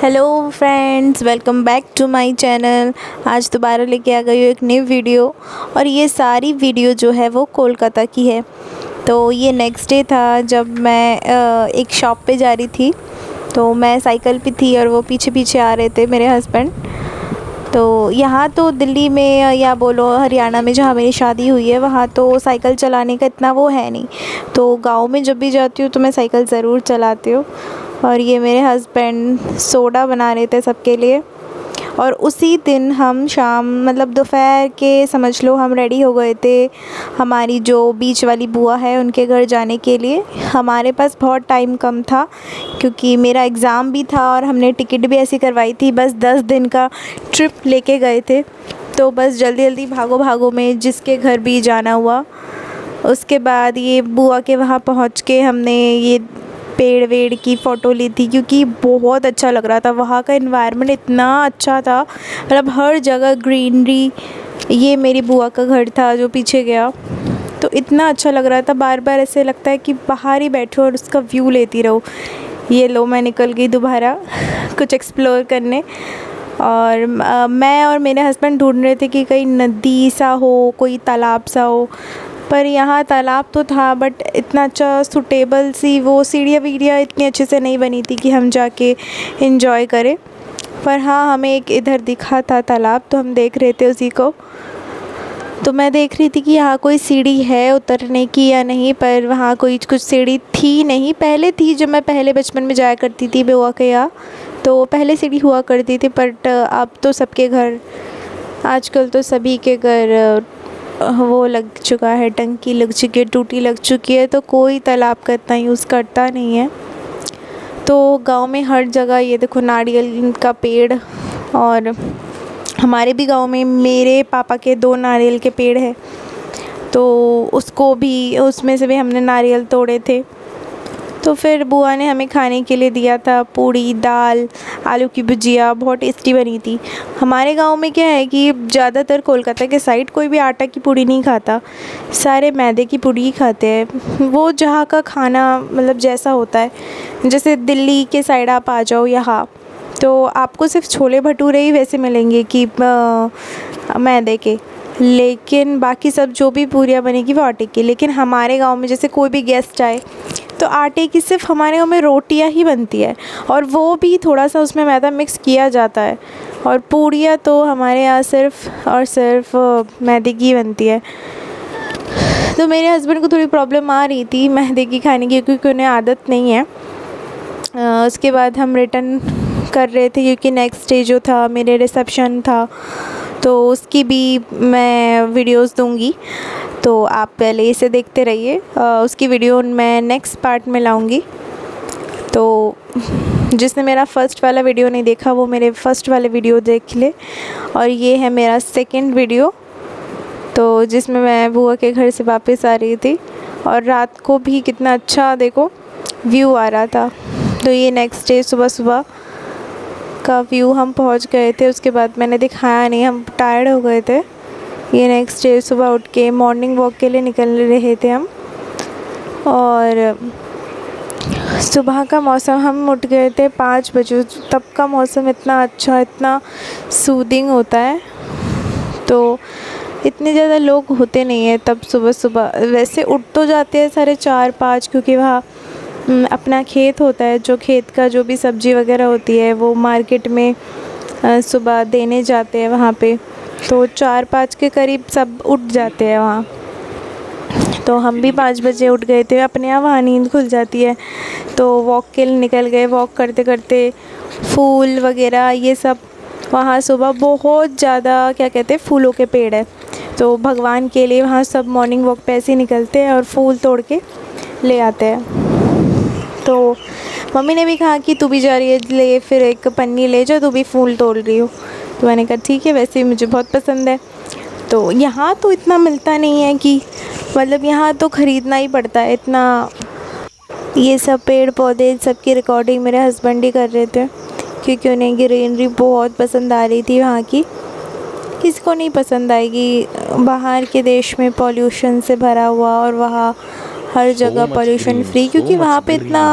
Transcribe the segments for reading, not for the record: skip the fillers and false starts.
Hello friends, welcome back to my channel. आज दोबारा लेके आ गई हूँ एक नई वीडियो। और ये सारी वीडियो जो है वो कोलकाता की है। तो ये नेक्स्ट डे था जब मैं एक शॉप पे जा रही थी। तो मैं साइकिल पे थी और वो पीछे पीछे आ रहे थे मेरे हस्बैंड। तो यहाँ तो दिल्ली में या बोलो हरियाणा में जहाँ मेरी शादी हुई है वहाँ तो साइकिल चलाने का इतना वो है नहीं। तो गांव में जब भी जाती हूँ तो मैं साइकिल ज़रूर चलाती हूँ। और ये मेरे हस्बैंड सोडा बना रहे थे सबके लिए। और उसी दिन हम शाम मतलब दोपहर के समझ लो हम रेडी हो गए थे हमारी जो बीच वाली बुआ है उनके घर जाने के लिए। हमारे पास बहुत टाइम कम था क्योंकि मेरा एग्ज़ाम भी था और हमने टिकट भी ऐसी करवाई थी, बस 10 दिन का ट्रिप लेके गए थे। तो बस जल्दी जल्दी भागो भागो में जिसके घर भी जाना हुआ। उसके बाद ये बुआ के वहाँ पहुँच के हमने ये पेड़ वेड़ की फ़ोटो ली थी क्योंकि बहुत अच्छा लग रहा था। वहाँ का एनवायरनमेंट इतना अच्छा था, मतलब हर जगह ग्रीनरी। ये मेरी बुआ का घर था जो पीछे गया, तो इतना अच्छा लग रहा था। बार बार ऐसे लगता है कि बाहर ही बैठो और उसका व्यू लेती रहो। ये लो मैं निकल गई दोबारा कुछ एक्सप्लोर करने। और मैं और मेरे हस्बैंड ढूंढ रहे थे कि कहीं नदी सा हो, कोई तालाब सा हो। पर यहाँ तालाब तो था बट इतना अच्छा सूटेबल सी वो सीढ़ियाँ वीढ़ियाँ इतनी अच्छे से नहीं बनी थी कि हम जाके एंजॉय करें। पर हाँ, हमें एक इधर दिखा था तालाब, तो हम देख रहे थे उसी को। तो मैं देख रही थी कि यहाँ कोई सीढ़ी है उतरने की या नहीं, पर वहाँ कोई कुछ सीढ़ी थी नहीं। पहले थी, जब मैं पहले बचपन में जाया करती थी बुआ के यहाँ, तो पहले सीढ़ी हुआ करती थी। बट अब तो सबके घर, आजकल तो सभी के घर वो लग चुका है, टंकी लग चुकी है, टूटी लग चुकी है, तो कोई तालाब का इतना यूज़ करता नहीं है। तो गांव में हर जगह ये देखो नारियल का पेड़। और हमारे भी गांव में मेरे पापा के 2 नारियल के पेड़ हैं, तो उसको भी उसमें से भी हमने नारियल तोड़े थे। तो फिर बुआ ने हमें खाने के लिए दिया था पूड़ी दाल, आलू की भुजिया, बहुत टेस्टी बनी थी। हमारे गांव में क्या है कि ज़्यादातर कोलकाता के साइड कोई भी आटा की पूड़ी नहीं खाता, सारे मैदे की पूड़ी ही खाते हैं। वो जहाँ का खाना मतलब जैसा होता है, जैसे दिल्ली के साइड आप आ जाओ यहाँ, तो आपको सिर्फ छोले भटूरे ही वैसे मिलेंगे कि मैदे के, लेकिन बाकी सब जो भी पूरियाँ बनेगी वो आटे की। लेकिन हमारे गांव में जैसे कोई भी गेस्ट आए तो आटे की सिर्फ हमारे गाँव में रोटियां ही बनती है, और वो भी थोड़ा सा उसमें मैदा मिक्स किया जाता है। और पूड़ियाँ तो हमारे यहाँ सिर्फ और सिर्फ मैदे की बनती है। तो मेरे हस्बैंड को थोड़ी प्रॉब्लम आ रही थी मैदे की खाने की क्योंकि उन्हें आदत नहीं है। उसके बाद हम रिटर्न कर रहे थे क्योंकि नेक्स्ट डे जो था मेरे रिसेप्शन था, तो उसकी भी मैं वीडियोस दूंगी, तो आप पहले इसे देखते रहिए। उसकी वीडियो मैं नेक्स्ट पार्ट में लाऊंगी। तो जिसने मेरा फ़र्स्ट वाला वीडियो नहीं देखा वो मेरे फ़र्स्ट वाले वीडियो देख ले। और ये है मेरा सेकंड वीडियो, तो जिसमें मैं बुआ के घर से वापस आ रही थी और रात को भी कितना अच्छा देखो व्यू आ रहा था। तो ये नेक्स्ट डे सुबह सुबह का व्यू, हम पहुंच गए थे। उसके बाद मैंने दिखाया नहीं, हम टायर्ड हो गए थे। ये नेक्स्ट डे सुबह उठ के मॉर्निंग वॉक के लिए निकल रहे थे हम। और सुबह का मौसम, हम उठ गए थे 5 बजे, तब का मौसम इतना अच्छा, इतना सूदिंग होता है। तो इतने ज़्यादा लोग होते नहीं हैं तब सुबह सुबह। वैसे उठ तो जाते हैं 4:30-5, क्योंकि वहाँ अपना खेत होता है, जो खेत का जो भी सब्ज़ी वगैरह होती है वो मार्केट में सुबह देने जाते हैं वहाँ पे। तो 4-5 के करीब सब उठ जाते हैं वहाँ। तो हम भी 5 बजे उठ गए थे, अपने यहाँ वहाँ नींद खुल जाती है। तो वॉक के लिए निकल गए। वॉक करते करते फूल वगैरह ये सब, वहाँ सुबह बहुत ज़्यादा क्या कहते हैं फूलों के पेड़ है, तो भगवान के लिए वहाँ सब मॉर्निंग वॉक पे ऐसे निकलते हैं और फूल तोड़ के ले आते हैं। तो मम्मी ने भी कहा कि तू भी जा रही है, ले फिर एक पन्नी ले जा, तू भी फूल तोड़ रही हो। तो मैंने कहा ठीक है, वैसे भी मुझे बहुत पसंद है। तो यहाँ तो इतना मिलता नहीं है कि मतलब यहाँ तो ख़रीदना ही पड़ता है इतना। ये सब पेड़ पौधे सबकी रिकॉर्डिंग मेरे हस्बैंड ही कर रहे थे क्योंकि उन्हें ग्रीनरी बहुत पसंद आ रही थी वहाँ की। किसको नहीं पसंद आएगी बाहर के देश में पॉल्यूशन से भरा हुआ, और वहाँ हर जगह पोल्यूशन फ्री, क्योंकि वहाँ पे इतना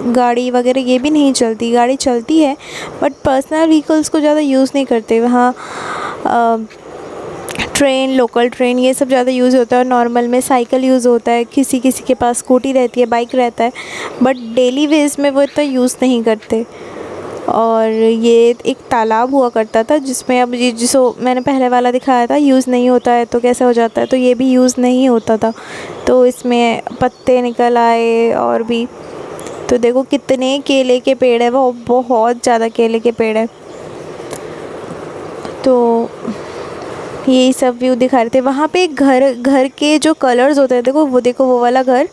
गाड़ी वगैरह ये भी नहीं चलती। गाड़ी चलती है बट पर्सनल व्हीकल्स को ज़्यादा यूज़ नहीं करते वहाँ। ट्रेन, लोकल ट्रेन ये सब ज़्यादा यूज़ होता है, और नॉर्मल में साइकिल यूज़ होता है। किसी किसी के पास स्कूटी रहती है, बाइक रहता है, बट डेली वेज में वो इतना यूज़ नहीं करते। और ये एक तालाब हुआ करता था जिसमें, अब ये जिसो मैंने पहले वाला दिखाया था यूज़ नहीं होता है तो कैसा हो जाता है, तो ये भी यूज़ नहीं होता था, तो इसमें पत्ते निकल आए। और भी तो देखो कितने केले के पेड़ है, वो बहुत ज़्यादा केले के पेड़ है। तो यही सब व्यू दिखा रहे थे। वहाँ पे घर के जो कलर्स होते हैं, देखो वो वाला घर,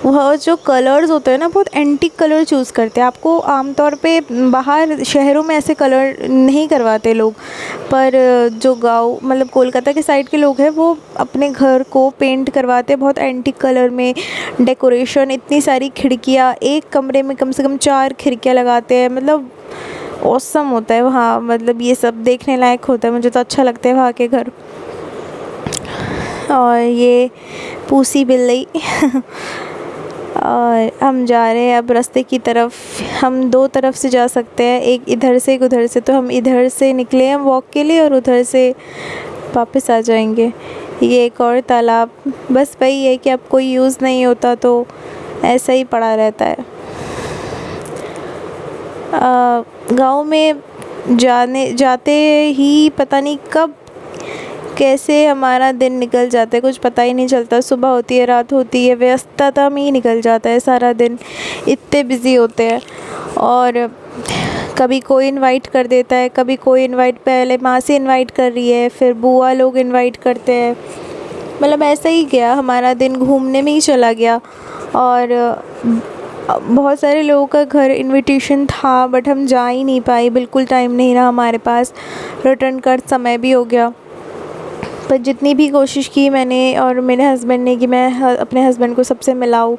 वह जो कलर्स होते हैं ना, बहुत एंटीक कलर चूज़ करते हैं। आपको आमतौर पे बाहर शहरों में ऐसे कलर नहीं करवाते लोग, पर जो गांव मतलब कोलकाता के साइड के लोग हैं वो अपने घर को पेंट करवाते हैं बहुत एंटीक कलर में। डेकोरेशन, इतनी सारी खिड़कियाँ, एक कमरे में कम से कम 4 खिड़कियाँ लगाते हैं। मतलब ऑसम होता है वहाँ, मतलब ये सब देखने लायक होता है। मुझे तो अच्छा लगता है वहाँ के घर। और ये पूसी बिल्ली और हम जा रहे हैं अब रास्ते की तरफ। हम 2 तरफ से जा सकते हैं, एक इधर से एक उधर से। तो हम इधर से निकले हैं वॉक के लिए और उधर से वापस आ जाएंगे। ये एक और तालाब, बस वही है कि अब कोई यूज़ नहीं होता तो ऐसा ही पड़ा रहता है। गांव में जाते ही पता नहीं कब कैसे हमारा दिन निकल जाता है, कुछ पता ही नहीं चलता। सुबह होती है, रात होती है, व्यस्तता में ही निकल जाता है सारा दिन, इतने बिज़ी होते हैं। और कभी कोई इनवाइट कर देता है, कभी कोई इनवाइट, पहले माँ से इनवाइट कर रही है, फिर बुआ लोग इनवाइट करते हैं। मतलब ऐसा ही गया हमारा दिन, घूमने में ही चला गया। और बहुत सारे लोगों का घर इनविटेशन था बट हम जा ही नहीं पाए, बिल्कुल टाइम नहीं रहा हमारे पास। रिटर्न का समय भी हो गया। पर जितनी भी कोशिश की मैंने और मेरे हस्बैंड ने कि मैं अपने हस्बैंड को सबसे मिलाऊँ,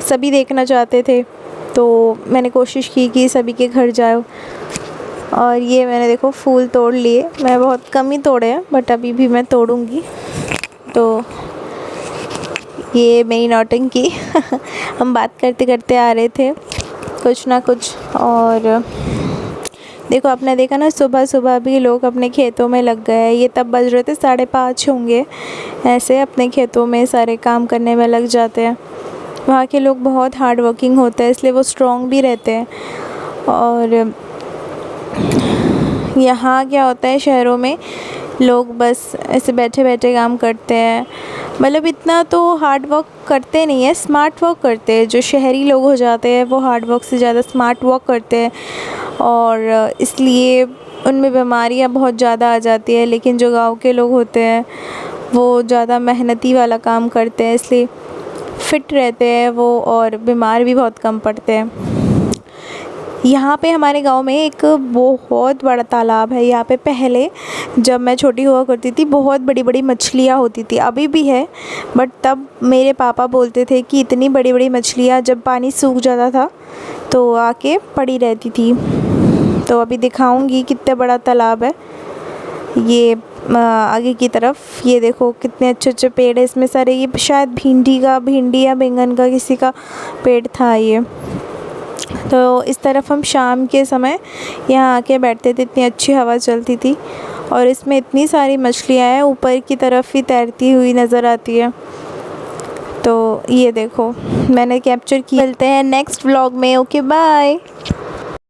सभी देखना चाहते थे, तो मैंने कोशिश की कि सभी के घर जाओ। और ये मैंने देखो फूल तोड़ लिए, मैं बहुत कम ही तोड़े हैं बट अभी भी मैं तोड़ूँगी। तो ये मेरी नौटंकी हम बात करते करते आ रहे थे कुछ ना कुछ। और देखो आपने देखा ना, सुबह सुबह भी लोग अपने खेतों में लग गए हैं। ये तब बज रहे थे 5:30 होंगे, ऐसे अपने खेतों में सारे काम करने में लग जाते हैं। वहाँ के लोग बहुत हार्ड वर्किंग होते हैं, इसलिए वो स्ट्रॉन्ग भी रहते हैं। और यहाँ क्या होता है, शहरों में लोग बस ऐसे बैठे बैठे काम करते हैं। मतलब इतना तो हार्ड वर्क करते नहीं है, स्मार्ट वर्क करते हैं। जो शहरी लोग हो जाते हैं वो हार्ड वर्क से ज़्यादा स्मार्ट वर्क करते हैं, और इसलिए उनमें बीमारियाँ बहुत ज़्यादा आ जाती है। लेकिन जो गांव के लोग होते हैं वो ज़्यादा मेहनती वाला काम करते हैं, इसलिए फ़िट रहते हैं वो, और बीमार भी बहुत कम पड़ते हैं। यहाँ पे हमारे गांव में एक बहुत बड़ा तालाब है। यहाँ पे पहले जब मैं छोटी हुआ करती थी बहुत बड़ी बड़ी मछलियाँ होती थी, अभी भी है, बट तब मेरे पापा बोलते थे कि इतनी बड़ी बड़ी मछलियाँ जब पानी सूख जाता था तो आके पड़ी रहती थी। तो अभी दिखाऊंगी कितना बड़ा तालाब है। ये आगे की तरफ ये देखो कितने अच्छे अच्छे पेड़ है इसमें सारे। ये शायद भिंडी या बैंगन का किसी का पेड़ था ये। तो इस तरफ हम शाम के समय यहाँ आके बैठते थे, इतनी अच्छी हवा चलती थी, और इसमें इतनी सारी मछलियाँ हैं, ऊपर की तरफ ही तैरती हुई नज़र आती है। तो ये देखो मैंने कैप्चर की। मिलते हैं नेक्स्ट व्लॉग में। Okay bye.